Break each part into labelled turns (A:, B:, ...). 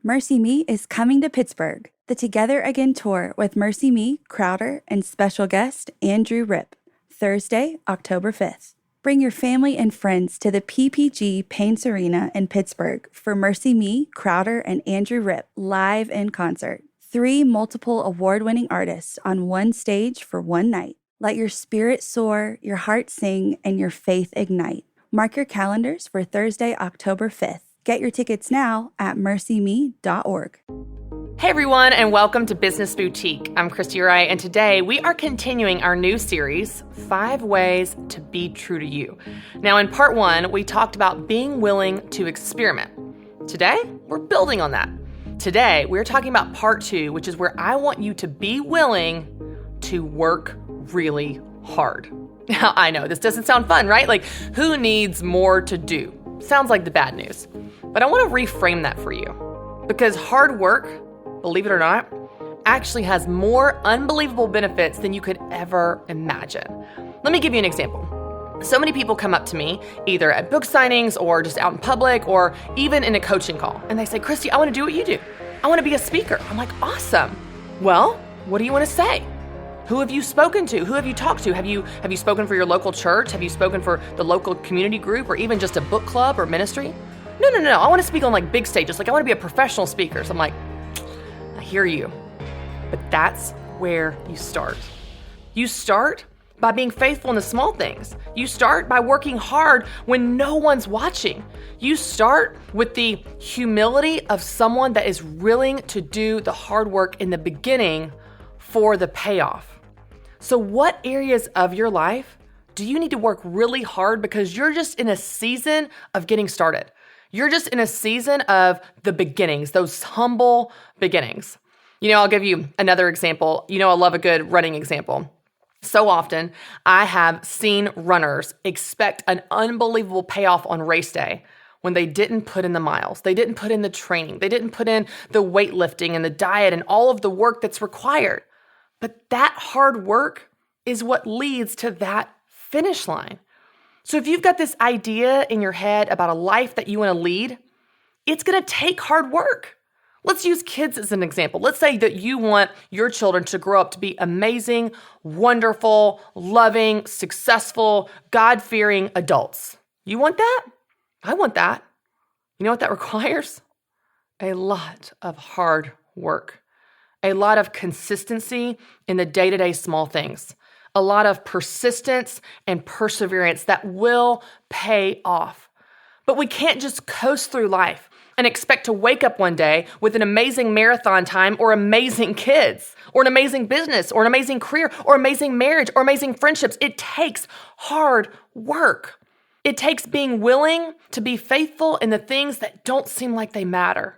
A: Mercy Me is coming to Pittsburgh, the Together Again tour with Mercy Me, Crowder, and special guest Andrew Ripp, Thursday, October 5th. Bring your family and friends to the PPG Paints Arena in Pittsburgh for Mercy Me, Crowder, and Andrew Ripp live in concert. 3 multiple award-winning artists on one stage for one night. Let your spirit soar, your heart sing, and your faith ignite. Mark your calendars for Thursday, October 5th. Get your tickets now at mercyme.org.
B: Hey everyone, and welcome to Business Boutique. I'm Christy, Wright, and today we are continuing our new series, 5 Ways to Be True to You. Now, in part 1, we talked about being willing to experiment. Today, we're building on that. Today, we're talking about part 2, which is where I want you to be willing to work really hard. Now, I know this doesn't sound fun, right? Like, who needs more to do? Sounds like the bad news. But I want to reframe that for you, because hard work, believe it or not, actually has more unbelievable benefits than you could ever imagine. Let me give you an example. So many people come up to me, either at book signings or just out in public or even in a coaching call, and they say, Christy, I want to do what you do. I want to be a speaker. I'm like, awesome. Well, what do you want to say? Who have you spoken to? Who have you talked to? Have you spoken for your local church? Have you spoken for the local community group or even just a book club or ministry? No. I want to speak on like big stages. Like I want to be a professional speaker. So I'm like, I hear you. But that's where you start. You start by being faithful in the small things. You start by working hard when no one's watching. You start with the humility of someone that is willing to do the hard work in the beginning for the payoff. So what areas of your life do you need to work really hard because you're just in a season of getting started? You're just in a season of the beginnings, those humble beginnings. I'll give you another example. I love a good running example. So often I have seen runners expect an unbelievable payoff on race day when they didn't put in the miles. They didn't put in the training. They didn't put in the weightlifting and the diet and all of the work that's required. But that hard work is what leads to that finish line. So if you've got this idea in your head about a life that you want to lead, it's going to take hard work. Let's use kids as an example. Let's say that you want your children to grow up to be amazing, wonderful, loving, successful, God-fearing adults. You want that? I want that. You know what that requires? A lot of hard work. A lot of consistency in the day-to-day small things. A lot of persistence and perseverance that will pay off. But we can't just coast through life and expect to wake up one day with an amazing marathon time or amazing kids or an amazing business or an amazing career or amazing marriage or amazing friendships. It takes hard work. It takes being willing to be faithful in the things that don't seem like they matter.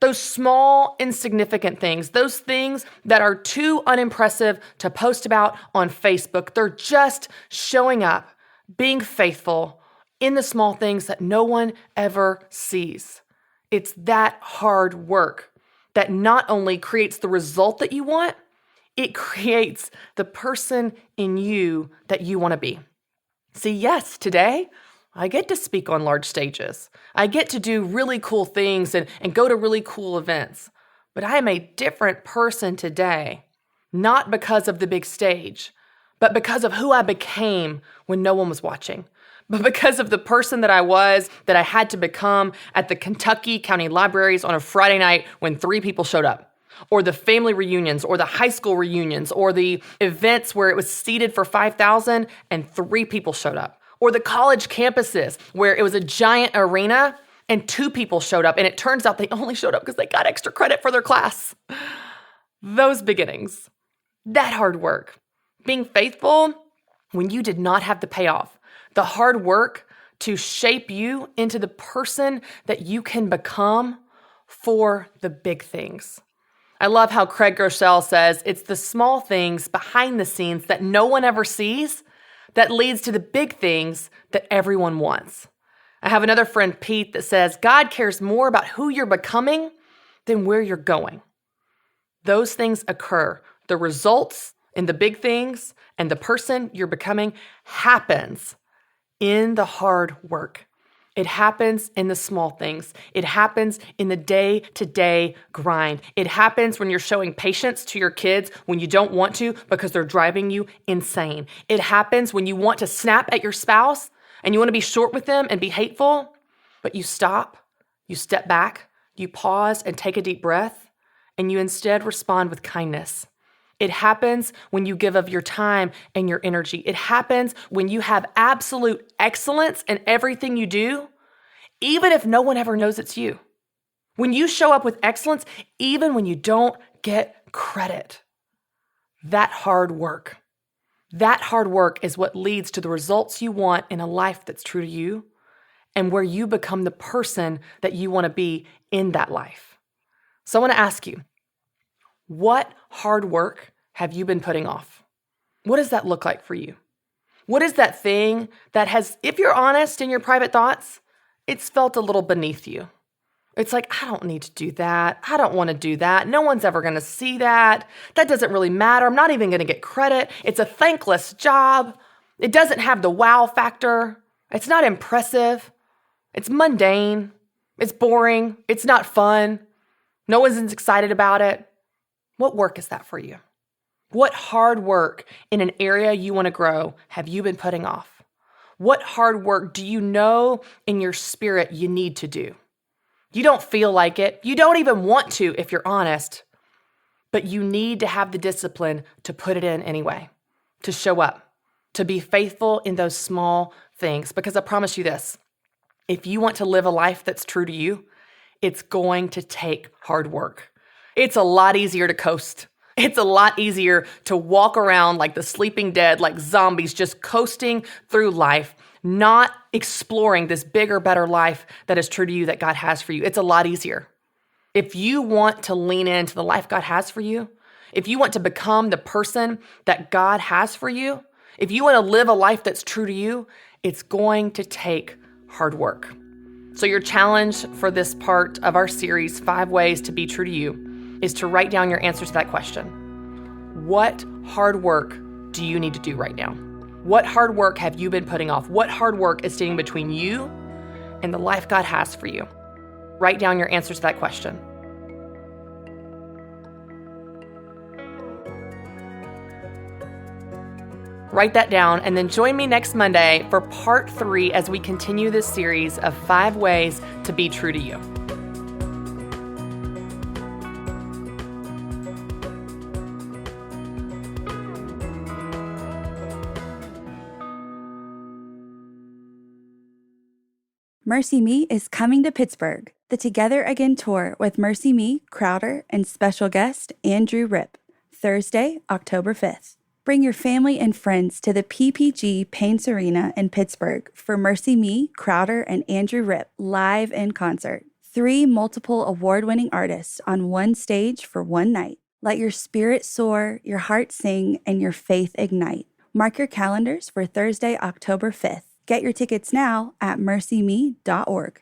B: Those small, insignificant things, those things that are too unimpressive to post about on Facebook. They're just showing up, being faithful in the small things that no one ever sees. It's that hard work that not only creates the result that you want, it creates the person in you that you want to be. See, yes, today, I get to speak on large stages. I get to do really cool things and go to really cool events. But I am a different person today, not because of the big stage, but because of who I became when no one was watching. But because of the person that I was, that I had to become at the Kentucky County Libraries on a Friday night when 3 people showed up. Or the family reunions, or the high school reunions, or the events where it was seated for 5,000 and 3 people showed up. Or the college campuses where it was a giant arena and 2 people showed up. And it turns out they only showed up because they got extra credit for their class. Those beginnings, that hard work, being faithful when you did not have the payoff, the hard work to shape you into the person that you can become for the big things. I love how Craig Groeschel says it's the small things behind the scenes that no one ever sees that leads to the big things that everyone wants. I have another friend, Pete, that says God cares more about who you're becoming than where you're going. Those things occur. The results in the big things and the person you're becoming happens in the hard work. It happens in the small things. It happens in the day-to-day grind. It happens when you're showing patience to your kids when you don't want to because they're driving you insane. It happens when you want to snap at your spouse and you want to be short with them and be hateful, but you stop, you step back, you pause and take a deep breath, and you instead respond with kindness. It happens when you give of your time and your energy. It happens when you have absolute excellence in everything you do, even if no one ever knows it's you. When you show up with excellence, even when you don't get credit. That hard work is what leads to the results you want in a life that's true to you and where you become the person that you want to be in that life. So I want to ask you, what hard work have you been putting off? What does that look like for you? What is that thing that has, if you're honest in your private thoughts, it's felt a little beneath you? It's like, I don't need to do that. I don't want to do that. No one's ever going to see that. That doesn't really matter. I'm not even going to get credit. It's a thankless job. It doesn't have the wow factor. It's not impressive. It's mundane. It's boring. It's not fun. No one's excited about it. What work is that for you? What hard work in an area you want to grow have you been putting off? What hard work do you know in your spirit you need to do? You don't feel like it. You don't even want to if you're honest, but you need to have the discipline to put it in anyway, to show up, to be faithful in those small things. Because I promise you this, if you want to live a life that's true to you, it's going to take hard work. It's a lot easier to coast. It's a lot easier to walk around like the sleeping dead, like zombies, just coasting through life, not exploring this bigger, better life that is true to you that God has for you. It's a lot easier. If you want to lean into the life God has for you, if you want to become the person that God has for you, if you want to live a life that's true to you, it's going to take hard work. So your challenge for this part of our series, 5 Ways to Be True to You, is to write down your answers to that question. What hard work do you need to do right now? What hard work have you been putting off? What hard work is standing between you and the life God has for you? Write down your answers to that question. Write that down and then join me next Monday for part 3 as we continue this series of 5 ways to be true to you.
A: Mercy Me is coming to Pittsburgh. The Together Again tour with Mercy Me, Crowder, and special guest Andrew Rip, Thursday, October 5th. Bring your family and friends to the PPG Paints Arena in Pittsburgh for Mercy Me, Crowder, and Andrew Rip live in concert. 3 multiple award-winning artists on one stage for one night. Let your spirit soar, your heart sing, and your faith ignite. Mark your calendars for Thursday, October 5th. Get your tickets now at mercyme.org.